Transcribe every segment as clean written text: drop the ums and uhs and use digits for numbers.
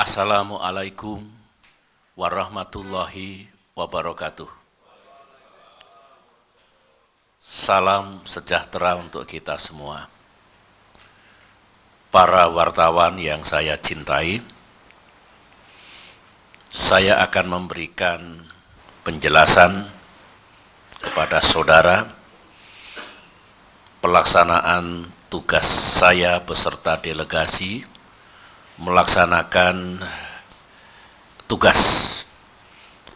Assalamualaikum warahmatullahi wabarakatuh. Salam sejahtera untuk kita semua. Para wartawan yang saya cintai, saya akan memberikan penjelasan kepada saudara pelaksanaan tugas saya beserta delegasi melaksanakan tugas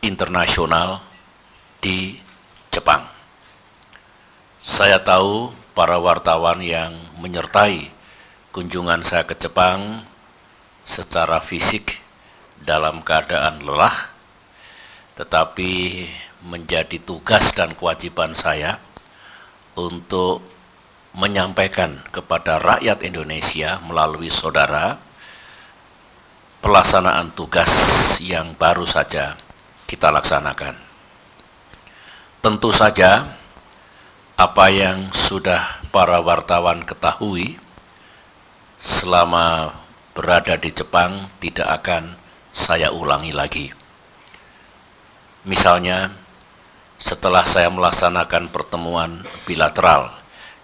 internasional di Jepang. Saya tahu para wartawan yang menyertai kunjungan saya ke Jepang secara fisik dalam keadaan lelah, tetapi menjadi tugas dan kewajiban saya untuk menyampaikan kepada rakyat Indonesia melalui saudara pelaksanaan tugas yang baru saja kita laksanakan. Tentu saja apa yang sudah para wartawan ketahui selama berada di Jepang tidak akan saya ulangi lagi. Misalnya, setelah saya melaksanakan pertemuan bilateral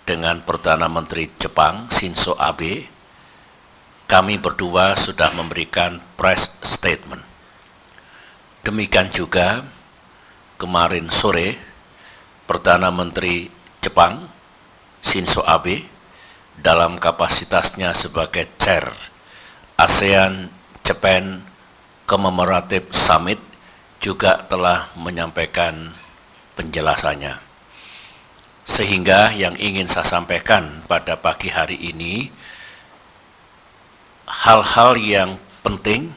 dengan Perdana Menteri Jepang Shinzo Abe, kami berdua sudah memberikan press statement. Demikian juga kemarin sore Perdana Menteri Jepang Shinzo Abe dalam kapasitasnya sebagai chair ASEAN Japan Commemorative Summit juga telah menyampaikan penjelasannya. Sehingga yang ingin saya sampaikan pada pagi hari ini, hal-hal yang penting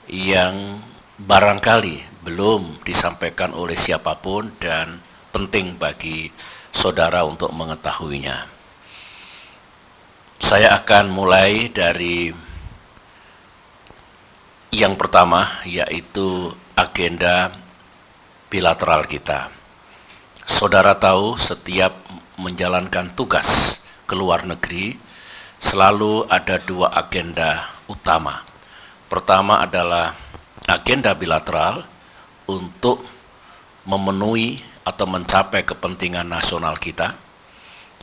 yang barangkali belum disampaikan oleh siapapun dan penting bagi saudara untuk mengetahuinya. Saya akan mulai dari yang pertama, yaitu agenda bilateral kita. Saudara tahu setiap menjalankan tugas ke luar negeri selalu ada dua agenda utama. Pertama adalah agenda bilateral untuk memenuhi atau mencapai kepentingan nasional kita.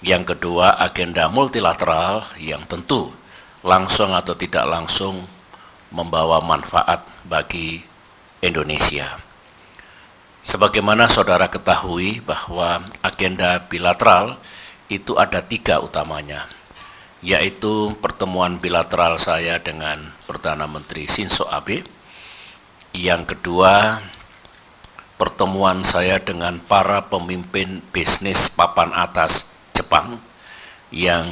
Yang kedua, agenda multilateral yang tentu langsung atau tidak langsung membawa manfaat bagi Indonesia. Sebagaimana saudara ketahui bahwa agenda bilateral itu ada tiga utamanya, yaitu pertemuan bilateral saya dengan Perdana Menteri Shinzo Abe. Yang kedua, pertemuan saya dengan para pemimpin bisnis papan atas Jepang yang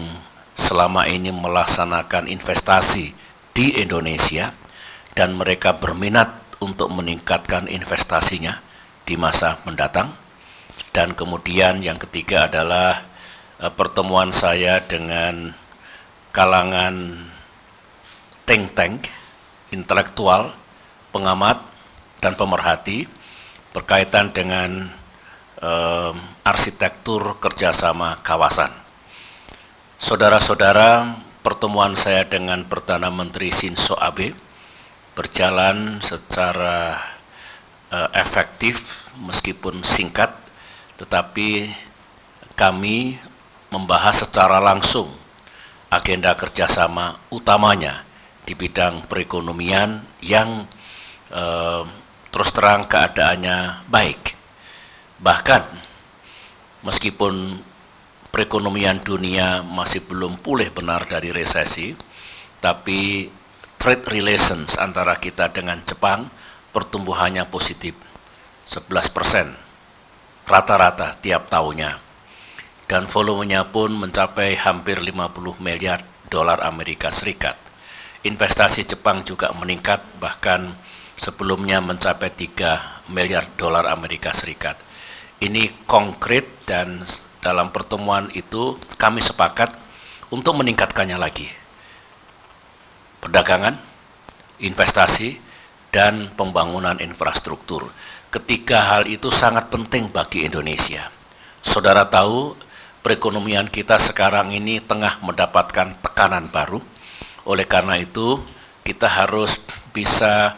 selama ini melaksanakan investasi di Indonesia dan mereka berminat untuk meningkatkan investasinya di masa mendatang. Dan kemudian yang ketiga adalah pertemuan saya dengan kalangan think tank, intelektual, pengamat, dan pemerhati berkaitan dengan arsitektur kerjasama kawasan. Saudara-saudara, pertemuan saya dengan Perdana Menteri Shinzo Abe berjalan secara efektif meskipun singkat, tetapi kami membahas secara langsung agenda kerjasama utamanya di bidang perekonomian yang terus terang keadaannya baik. Bahkan meskipun perekonomian dunia masih belum pulih benar dari resesi, tapi trade relations antara kita dengan Jepang pertumbuhannya positif 11% rata-rata tiap tahunnya. Dan volumenya pun mencapai hampir 50 miliar dolar Amerika Serikat. Investasi Jepang juga meningkat, bahkan sebelumnya mencapai 3 miliar dolar Amerika Serikat. Ini konkret dan dalam pertemuan itu kami sepakat untuk meningkatkannya lagi. Perdagangan, investasi, dan pembangunan infrastruktur. Ketiga hal itu sangat penting bagi Indonesia. Saudara tahu, perekonomian kita sekarang ini tengah mendapatkan tekanan baru. Oleh karena itu, kita harus bisa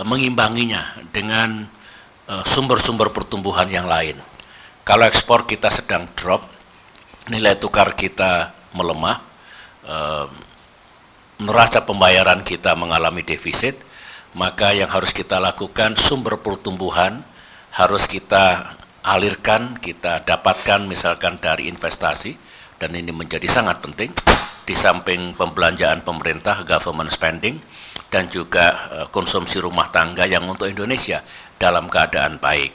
mengimbanginya dengan sumber-sumber pertumbuhan yang lain. Kalau ekspor kita sedang drop, nilai tukar kita melemah, neraca pembayaran kita mengalami defisit, maka yang harus kita lakukan sumber pertumbuhan harus kita alirkan, kita dapatkan misalkan dari investasi, dan ini menjadi sangat penting di samping pembelanjaan pemerintah, government spending, dan juga konsumsi rumah tangga yang untuk Indonesia dalam keadaan baik.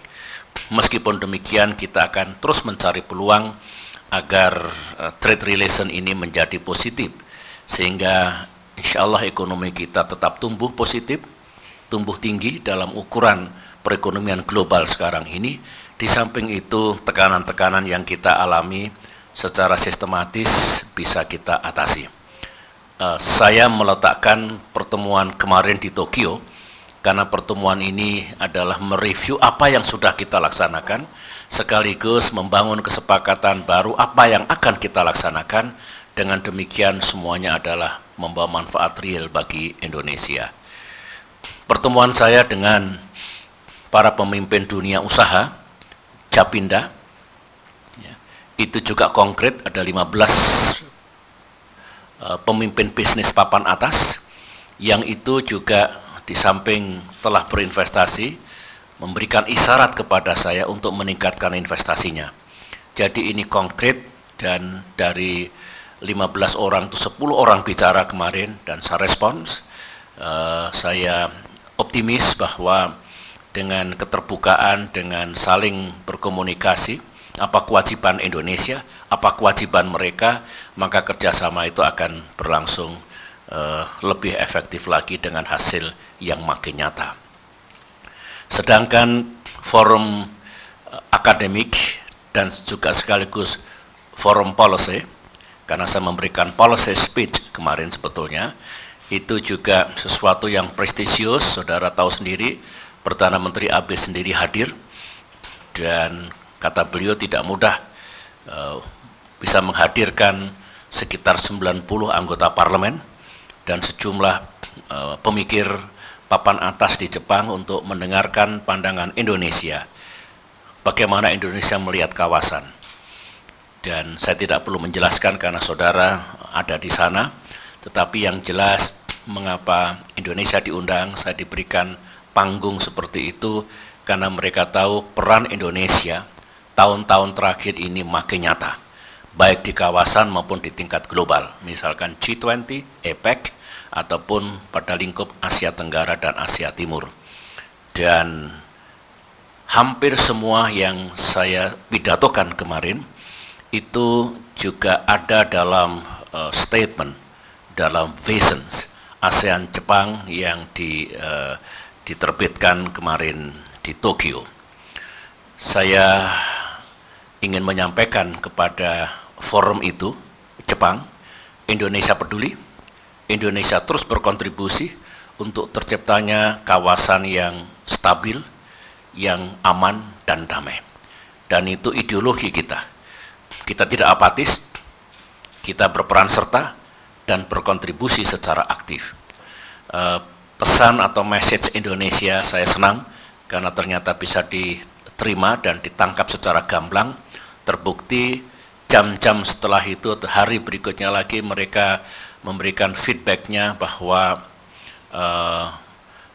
Meskipun demikian, kita akan terus mencari peluang agar trade relation ini menjadi positif, sehingga insya Allah ekonomi kita tetap tumbuh positif, tumbuh tinggi dalam ukuran perekonomian global sekarang ini. Di samping itu, tekanan-tekanan yang kita alami secara sistematis bisa kita atasi. Saya meletakkan pertemuan kemarin di Tokyo, karena pertemuan ini adalah mereview apa yang sudah kita laksanakan, sekaligus membangun kesepakatan baru apa yang akan kita laksanakan. Dengan demikian semuanya adalah membawa manfaat real bagi Indonesia. Pertemuan saya dengan para pemimpin dunia usaha, Japinda, itu juga konkret, ada 15 pemimpin bisnis papan atas, yang itu juga di samping telah berinvestasi, memberikan isyarat kepada saya untuk meningkatkan investasinya. Jadi ini konkret, dan dari 15 orang itu 10 orang bicara kemarin, dan saya respons. Saya optimis bahwa dengan keterbukaan, dengan saling berkomunikasi, apa kewajiban Indonesia, apa kewajiban mereka, maka kerjasama itu akan berlangsung lebih efektif lagi dengan hasil yang makin nyata. Sedangkan forum akademik dan juga sekaligus forum policy, karena saya memberikan policy speech kemarin sebetulnya, itu juga sesuatu yang prestisius. Saudara tahu sendiri, Perdana Menteri AB sendiri hadir, dan kata beliau tidak mudah bisa menghadirkan sekitar 90 anggota parlemen dan sejumlah pemikir papan atas di Jepang untuk mendengarkan pandangan Indonesia, bagaimana Indonesia melihat kawasan. Dan saya tidak perlu menjelaskan karena saudara ada di sana, tetapi yang jelas mengapa Indonesia diundang, saya diberikan panggung seperti itu, karena mereka tahu peran Indonesia tahun-tahun terakhir ini makin nyata, baik di kawasan maupun di tingkat global, misalkan G20, APEC, ataupun pada lingkup Asia Tenggara dan Asia Timur. Dan hampir semua yang saya pidatokan kemarin itu juga ada dalam statement, dalam visions ASEAN Jepang yang diterbitkan kemarin di Tokyo. Saya ingin menyampaikan kepada forum itu, Jepang, Indonesia peduli, Indonesia terus berkontribusi untuk terciptanya kawasan yang stabil, yang aman dan damai. Dan itu ideologi kita. Kita tidak apatis, kita berperan serta dan berkontribusi secara aktif. Pesan atau message Indonesia saya senang karena ternyata bisa diterima dan ditangkap secara gamblang. Terbukti jam-jam setelah itu, hari berikutnya lagi mereka memberikan feedbacknya bahwa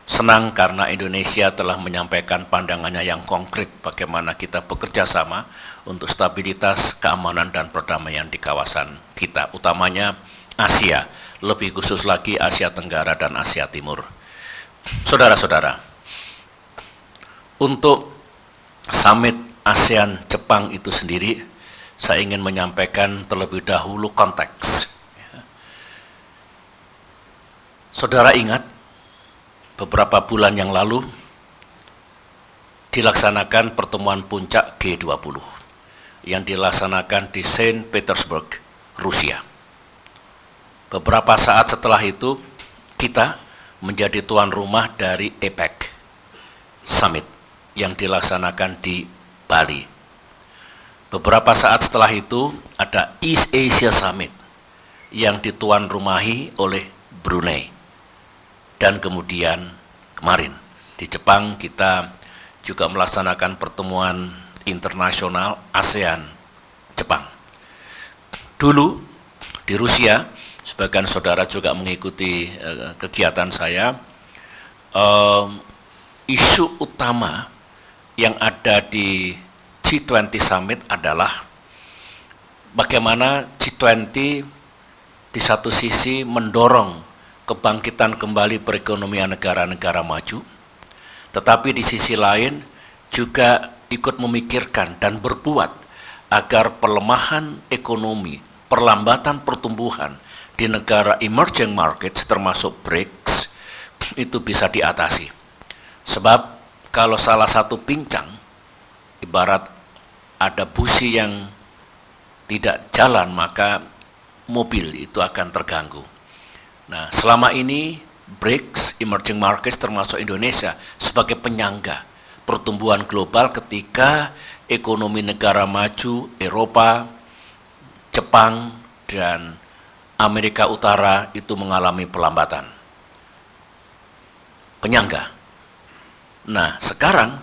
senang karena Indonesia telah menyampaikan pandangannya yang konkret bagaimana kita bekerja sama untuk stabilitas, keamanan, dan perdamaian di kawasan kita, utamanya Asia, lebih khusus lagi Asia Tenggara dan Asia Timur. Saudara-saudara, untuk summit ASEAN Jepang itu sendiri, saya ingin menyampaikan terlebih dahulu konteks. Saudara ingat, beberapa bulan yang lalu dilaksanakan pertemuan puncak G20 yang dilaksanakan di Saint Petersburg, Rusia. Beberapa saat setelah itu, kita menjadi tuan rumah dari APEC Summit yang dilaksanakan di Bali. Beberapa saat setelah itu, ada East Asia Summit yang dituan rumahi oleh Brunei. dan kemudian kemarin di Jepang kita juga melaksanakan pertemuan internasional ASEAN Jepang. Dulu di Rusia, sebagian saudara juga mengikuti kegiatan saya, isu utama yang ada di G20 Summit adalah bagaimana G20 di satu sisi mendorong kebangkitan kembali perekonomian negara-negara maju, tetapi di sisi lain juga ikut memikirkan dan berbuat agar pelemahan ekonomi, perlambatan pertumbuhan di negara emerging markets termasuk BRICS itu bisa diatasi. Sebab kalau salah satu pincang, ibarat ada busi yang tidak jalan, maka mobil itu akan terganggu. Nah, selama ini BRICS, emerging markets termasuk Indonesia sebagai penyangga pertumbuhan global ketika ekonomi negara maju, Eropa, Jepang, dan Amerika Utara itu mengalami pelambatan. Penyangga. Nah, sekarang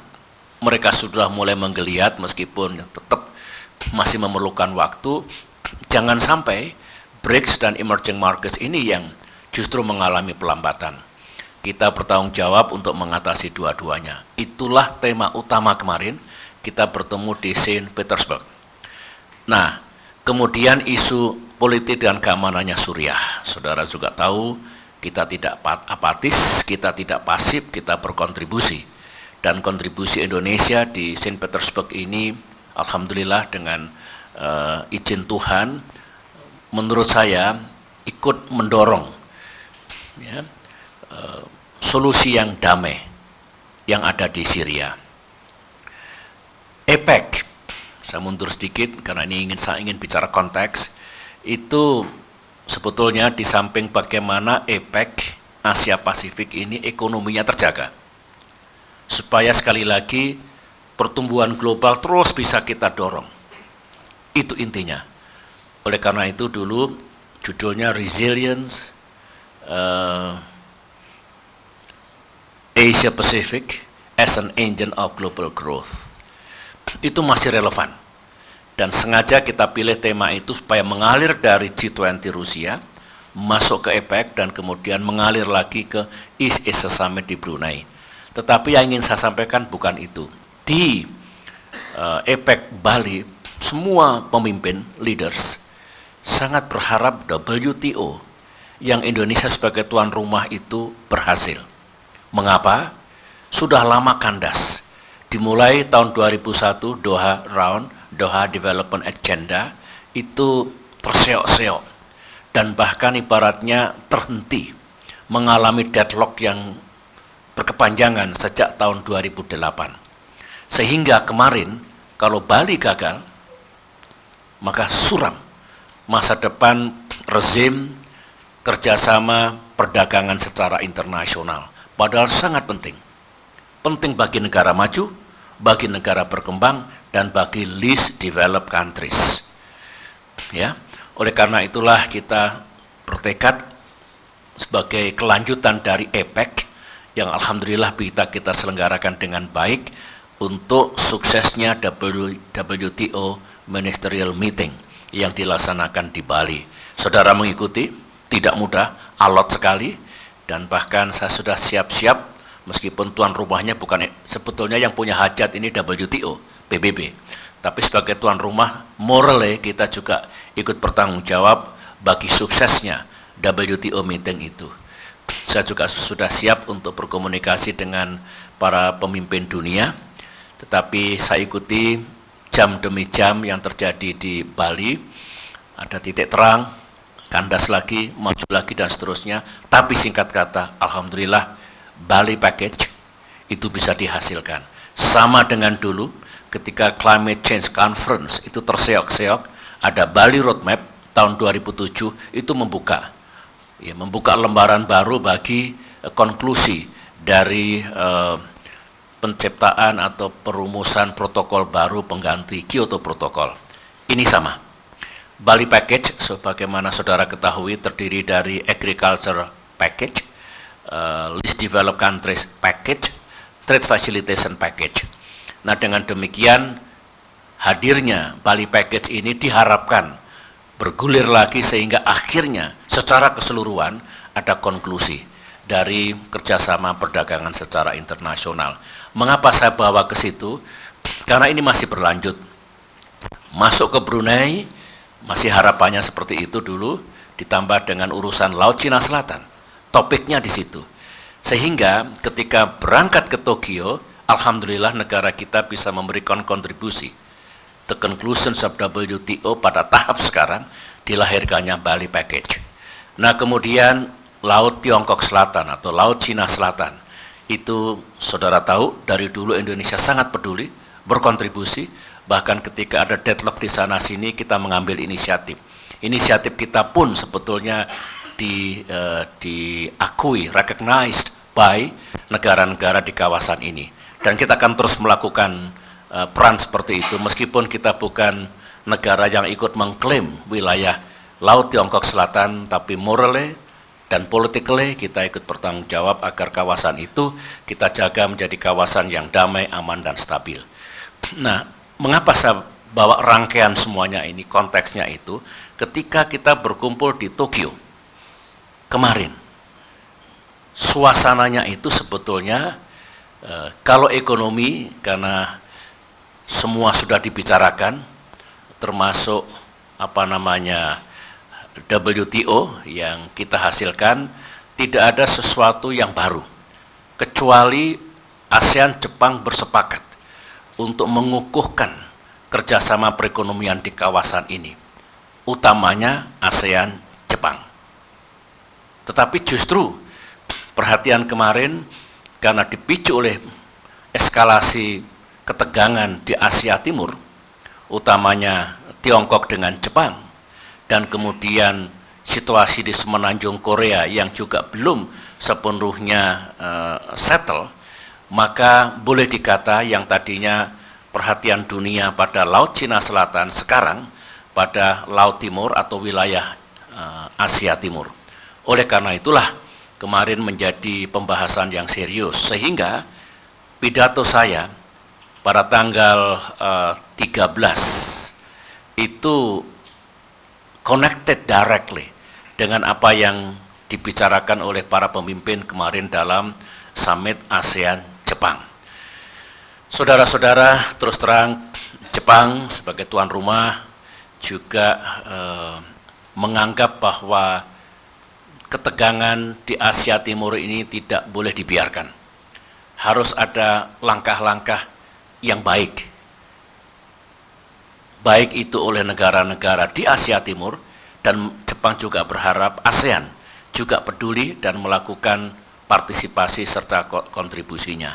mereka sudah mulai menggeliat meskipun tetap masih memerlukan waktu. Jangan sampai BRICS dan emerging markets ini yang justru mengalami pelambatan. Kita bertanggung jawab untuk mengatasi dua-duanya. Itulah tema utama kemarin kita bertemu di Saint Petersburg. Nah, kemudian isu politik dan keamanannya Suriah. Saudara juga tahu kita tidak apatis, kita tidak pasif, kita berkontribusi. Dan kontribusi Indonesia di Saint Petersburg ini, alhamdulillah dengan izin Tuhan, menurut saya ikut mendorong ya, solusi yang damai yang ada di Syria. APEC, saya mundur sedikit karena ini saya ingin bicara konteks, itu sebetulnya di samping bagaimana APEC Asia Pasifik ini ekonominya terjaga, supaya sekali lagi pertumbuhan global terus bisa kita dorong. Itu intinya. Oleh karena itu dulu judulnya Resilience Asia Pacific as an Engine of Global Growth. Itu masih relevan. Dan sengaja kita pilih tema itu supaya mengalir dari G20 Rusia, masuk ke APEC, dan kemudian mengalir lagi ke East Asia Summit di Brunei. Tetapi yang ingin saya sampaikan bukan itu. Di APEC Bali, semua pemimpin, leaders, sangat berharap WTO yang Indonesia sebagai tuan rumah itu berhasil. Mengapa? Sudah lama kandas. Dimulai tahun 2001 Doha Round, Doha Development Agenda, itu terseok-seok. Dan bahkan ibaratnya terhenti, mengalami deadlock yang berkepanjangan sejak tahun 2008. Sehingga kemarin, kalau Bali gagal, maka suram masa depan rezim kerjasama perdagangan secara internasional. Padahal sangat penting. Penting bagi negara maju, bagi negara berkembang, dan bagi least developed countries. Ya, oleh karena itulah kita bertekad sebagai kelanjutan dari APEC yang alhamdulillah kita selenggarakan dengan baik untuk suksesnya WTO Ministerial Meeting yang dilaksanakan di Bali. Saudara mengikuti, tidak mudah, alot sekali, dan bahkan saya sudah siap-siap, meskipun tuan rumahnya bukan sebetulnya yang punya hajat ini WTO, PBB. Tapi sebagai tuan rumah, morally kita juga ikut bertanggung jawab bagi suksesnya WTO meeting itu. Saya juga sudah siap untuk berkomunikasi dengan para pemimpin dunia, tetapi saya ikuti jam demi jam yang terjadi di Bali, ada titik terang, kandas lagi, maju lagi, dan seterusnya. Tapi singkat kata, alhamdulillah, Bali Package itu bisa dihasilkan. Sama dengan dulu, ketika Climate Change Conference itu terseok-seok, ada Bali Roadmap tahun 2007 itu membuka lembaran baru bagi konklusi dari penciptaan atau perumusan protokol baru pengganti Kyoto Protocol. Ini sama. Bali Package, sebagaimana saudara ketahui, terdiri dari Agriculture Package, Least Developed Countries Package, Trade Facilitation Package. Nah, dengan demikian hadirnya Bali Package ini diharapkan bergulir lagi sehingga akhirnya secara keseluruhan ada konklusi dari kerjasama perdagangan secara internasional. Mengapa saya bawa ke situ? Karena ini masih berlanjut. Masuk ke Brunei, masih harapannya seperti itu dulu, ditambah dengan urusan Laut Cina Selatan. Topiknya di situ. Sehingga ketika berangkat ke Tokyo, alhamdulillah negara kita bisa memberikan kontribusi. The conclusions of WTO pada tahap sekarang dilahirkannya Bali Package. Nah, kemudian Laut Tiongkok Selatan atau Laut Cina Selatan, itu saudara tahu dari dulu Indonesia sangat peduli, berkontribusi, bahkan ketika ada deadlock di sana sini kita mengambil inisiatif. Inisiatif kita pun sebetulnya diakui, recognized by negara-negara di kawasan ini. Dan kita akan terus melakukan peran seperti itu, meskipun kita bukan negara yang ikut mengklaim wilayah Laut Tiongkok Selatan, tapi morally dan politically kita ikut bertanggung jawab agar kawasan itu kita jaga menjadi kawasan yang damai, aman, dan stabil. Nah, mengapa saya bawa rangkaian semuanya ini, konteksnya itu, ketika kita berkumpul di Tokyo kemarin, suasananya itu sebetulnya kalau ekonomi, karena semua sudah dibicarakan, termasuk WTO yang kita hasilkan, tidak ada sesuatu yang baru, kecuali ASEAN Jepang bersepakat untuk mengukuhkan kerjasama perekonomian di kawasan ini, utamanya ASEAN Jepang. Tetapi justru perhatian kemarin, karena dipicu oleh eskalasi ketegangan di Asia Timur, utamanya Tiongkok dengan Jepang, dan kemudian situasi di semenanjung Korea yang juga belum sepenuhnya settle, maka boleh dikata yang tadinya perhatian dunia pada Laut Cina Selatan sekarang pada Laut Timur atau wilayah Asia Timur. Oleh karena itulah kemarin menjadi pembahasan yang serius, sehingga pidato saya pada tanggal 13 itu connected directly dengan apa yang dibicarakan oleh para pemimpin kemarin dalam Summit ASEAN Jepang. Saudara-saudara, terus terang Jepang sebagai tuan rumah juga menganggap bahwa ketegangan di Asia Timur ini tidak boleh dibiarkan. Harus ada langkah-langkah yang baik itu oleh negara-negara di Asia Timur, dan Jepang juga berharap ASEAN juga peduli dan melakukan partisipasi serta kontribusinya.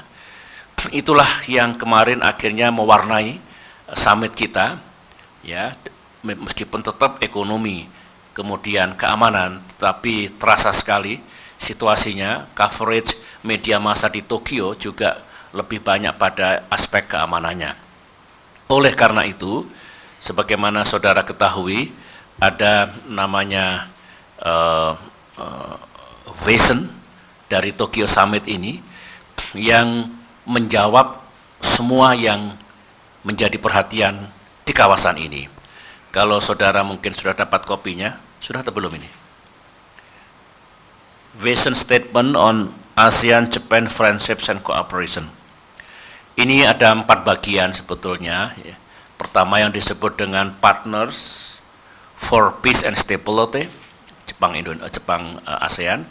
Itulah yang kemarin akhirnya mewarnai summit kita, ya, meskipun tetap ekonomi, kemudian keamanan, tapi terasa sekali situasinya, coverage media massa di Tokyo juga lebih banyak pada aspek keamanannya. Oleh karena itu, sebagaimana saudara ketahui, ada namanya vision dari Tokyo Summit ini yang menjawab semua yang menjadi perhatian di kawasan ini. Kalau saudara mungkin sudah dapat kopinya, sudah atau belum ini? Vision Statement on ASEAN-Japan Friendships and Cooperation. Ini ada 4 bagian sebetulnya. Pertama yang disebut dengan Partners for Peace and Stability, Jepang ASEAN,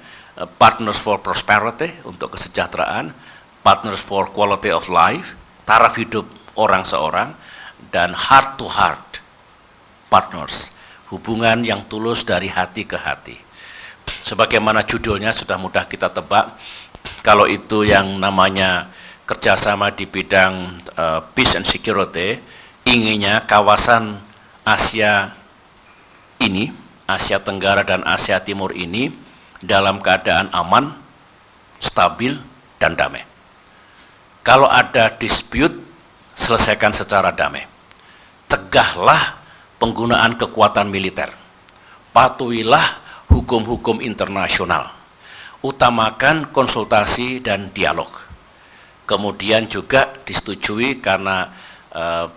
Partners for Prosperity untuk kesejahteraan, Partners for Quality of Life, taraf hidup orang seorang, dan Heart to Heart Partners, hubungan yang tulus dari hati ke hati. Sebagaimana judulnya sudah mudah kita tebak, kalau itu yang namanya kerjasama di bidang peace and security, inginnya kawasan Asia ini, Asia Tenggara dan Asia Timur ini dalam keadaan aman, stabil, dan damai. Kalau ada dispute, selesaikan secara damai. Cegahlah penggunaan kekuatan militer. Patuhilah hukum-hukum internasional. utamakan konsultasi dan dialog. Kemudian juga disetujui karena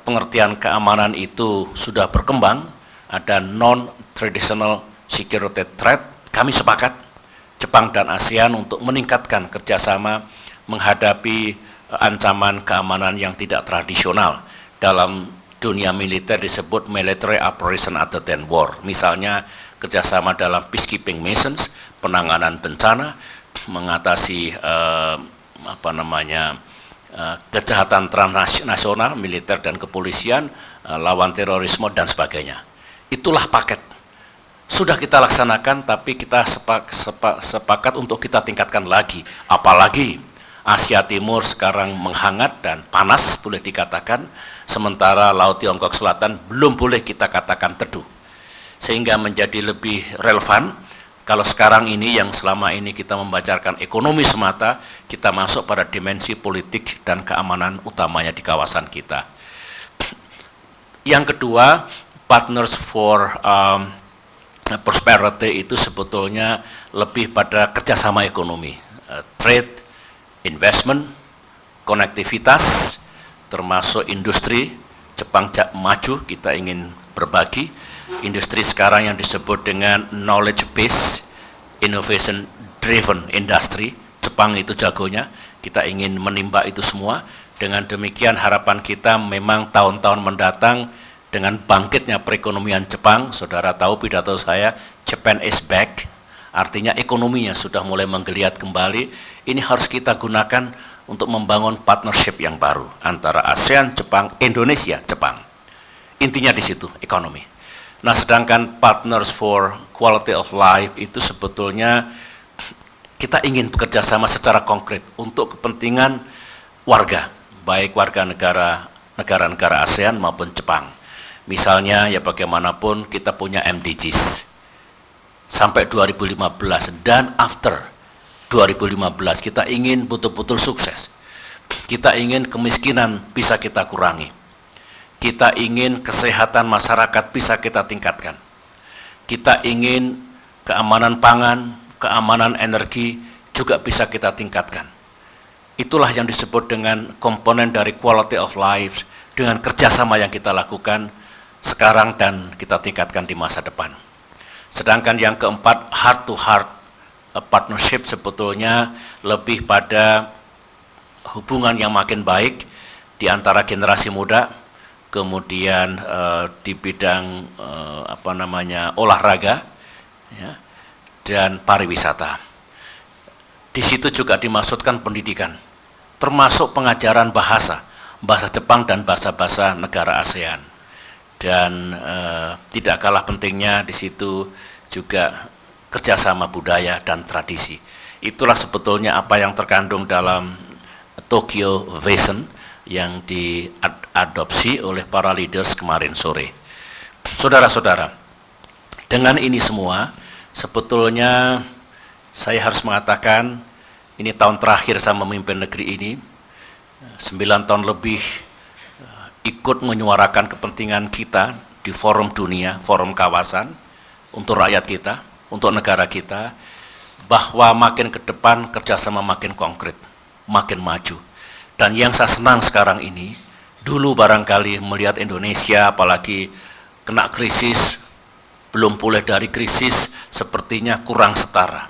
pengertian keamanan itu sudah berkembang, ada non-traditional security threat, kami sepakat Jepang dan ASEAN untuk meningkatkan kerjasama menghadapi ancaman keamanan yang tidak tradisional. Dalam dunia militer disebut military operation other than war. Misalnya kerjasama dalam peacekeeping missions, penanganan bencana, mengatasi kejahatan transnasional, militer dan kepolisian, lawan terorisme dan sebagainya. Itulah paket. Sudah kita laksanakan, tapi kita sepakat untuk kita tingkatkan lagi. Apalagi Asia Timur sekarang menghangat dan panas boleh dikatakan, sementara Laut Tiongkok Selatan belum boleh kita katakan teduh. Sehingga menjadi lebih relevan kalau sekarang ini yang selama ini kita membacakan ekonomi semata, kita masuk pada dimensi politik dan keamanan utamanya di kawasan kita. Yang kedua, Partners for Prosperity itu sebetulnya lebih pada kerjasama ekonomi, trade, investment, konektivitas, termasuk industri. Jepang maju, kita ingin berbagi. Industri sekarang yang disebut dengan knowledge based, innovation driven industry, Jepang itu jagonya, kita ingin menimba itu semua. Dengan demikian harapan kita memang tahun-tahun mendatang dengan bangkitnya perekonomian Jepang, saudara tahu pidato saya, Japan is back, artinya ekonominya sudah mulai menggeliat kembali. Ini harus kita gunakan untuk membangun partnership yang baru antara ASEAN, Jepang, Indonesia, Jepang. Intinya di situ, ekonomi. Nah, sedangkan Partners for Quality of Life itu sebetulnya kita ingin bekerja sama secara konkret untuk kepentingan warga, baik warga negara-negara ASEAN maupun Jepang. Misalnya ya bagaimanapun kita punya MDGs sampai 2015 dan after 2015 kita ingin betul-betul sukses. Kita ingin kemiskinan bisa kita kurangi. Kita ingin kesehatan masyarakat bisa kita tingkatkan. Kita ingin keamanan pangan, keamanan energi juga bisa kita tingkatkan. Itulah yang disebut dengan komponen dari quality of life dengan kerjasama yang kita lakukan sekarang dan kita tingkatkan di masa depan. Sedangkan yang keempat, heart to heart partnership sebetulnya lebih pada hubungan yang makin baik di antara generasi muda, kemudian di bidang olahraga, ya, dan pariwisata. Di situ juga dimaksudkan pendidikan, termasuk pengajaran bahasa Jepang dan bahasa-bahasa negara ASEAN. Dan tidak kalah pentingnya di situ juga kerjasama budaya dan tradisi. Itulah sebetulnya apa yang terkandung dalam Tokyo Vision yang diadopsi oleh para leaders kemarin sore. Saudara-saudara, dengan ini semua sebetulnya saya harus mengatakan ini tahun terakhir saya memimpin negeri ini, 9 tahun lebih ikut menyuarakan kepentingan kita di forum dunia, forum kawasan, untuk rakyat kita, untuk negara kita, bahwa makin ke depan kerjasama makin konkret, makin maju. Dan yang saya senang sekarang ini, dulu barangkali melihat Indonesia apalagi kena krisis, belum pulih dari krisis, sepertinya kurang setara.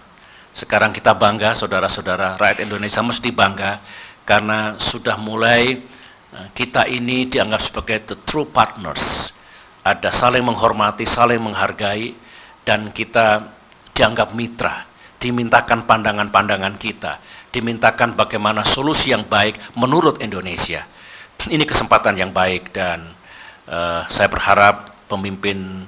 Sekarang kita bangga, saudara-saudara, rakyat Indonesia mesti bangga, karena sudah mulai kita ini dianggap sebagai the true partners. Ada saling menghormati, saling menghargai, dan kita dianggap mitra, dimintakan pandangan-pandangan kita, dimintakan bagaimana solusi yang baik menurut Indonesia. Ini kesempatan yang baik dan saya berharap pemimpin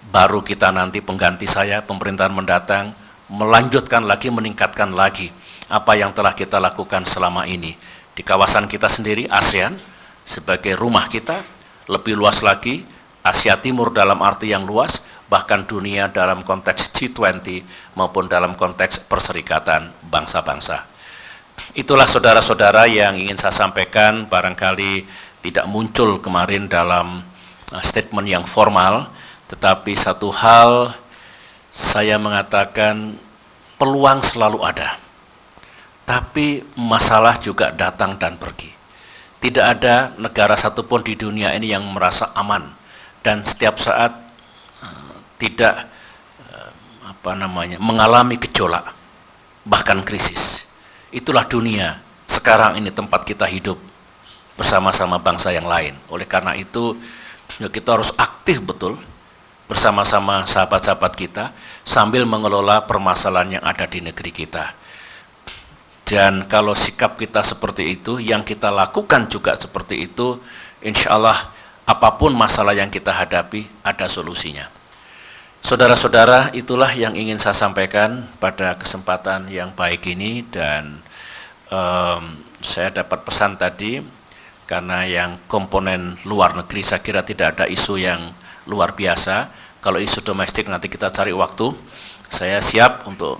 baru kita nanti, pengganti saya, pemerintahan mendatang, melanjutkan lagi, meningkatkan lagi apa yang telah kita lakukan selama ini. Di kawasan kita sendiri, ASEAN, sebagai rumah kita, lebih luas lagi, Asia Timur dalam arti yang luas, bahkan dunia dalam konteks G20 maupun dalam konteks perserikatan bangsa-bangsa. Itulah saudara-saudara yang ingin saya sampaikan, barangkali tidak muncul kemarin dalam statement yang formal, tetapi satu hal saya mengatakan peluang selalu ada, tapi masalah juga datang dan pergi. Tidak ada negara satupun di dunia ini yang merasa aman dan setiap saat tidak mengalami gejolak, bahkan krisis. Itulah dunia sekarang ini, tempat kita hidup bersama-sama bangsa yang lain. Oleh karena itu ya kita harus aktif betul bersama-sama sahabat-sahabat kita sambil mengelola permasalahan yang ada di negeri kita. Dan kalau sikap kita seperti itu, yang kita lakukan juga seperti itu, insya Allah apapun masalah yang kita hadapi ada solusinya. Saudara-saudara, itulah yang ingin saya sampaikan pada kesempatan yang baik ini. Dan saya dapat pesan tadi, karena yang komponen luar negeri saya kira tidak ada isu yang luar biasa. Kalau isu domestik nanti kita cari waktu. Saya siap untuk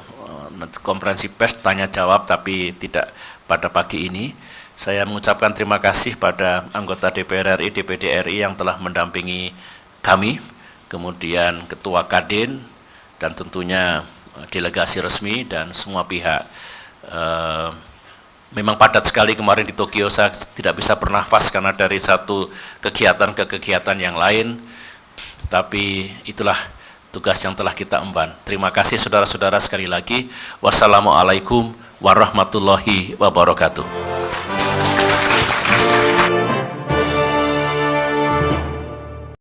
konferensi pers tanya jawab, tapi tidak pada pagi ini. Saya mengucapkan terima kasih pada anggota DPR RI, DPD RI yang telah mendampingi kami, kemudian Ketua Kadin, dan tentunya delegasi resmi dan semua pihak. Memang padat sekali kemarin di Tokyo, saya tidak bisa bernafas karena dari satu kegiatan ke kegiatan yang lain, tapi itulah tugas yang telah kita emban. Terima kasih saudara-saudara sekali lagi. Wassalamualaikum warahmatullahi wabarakatuh.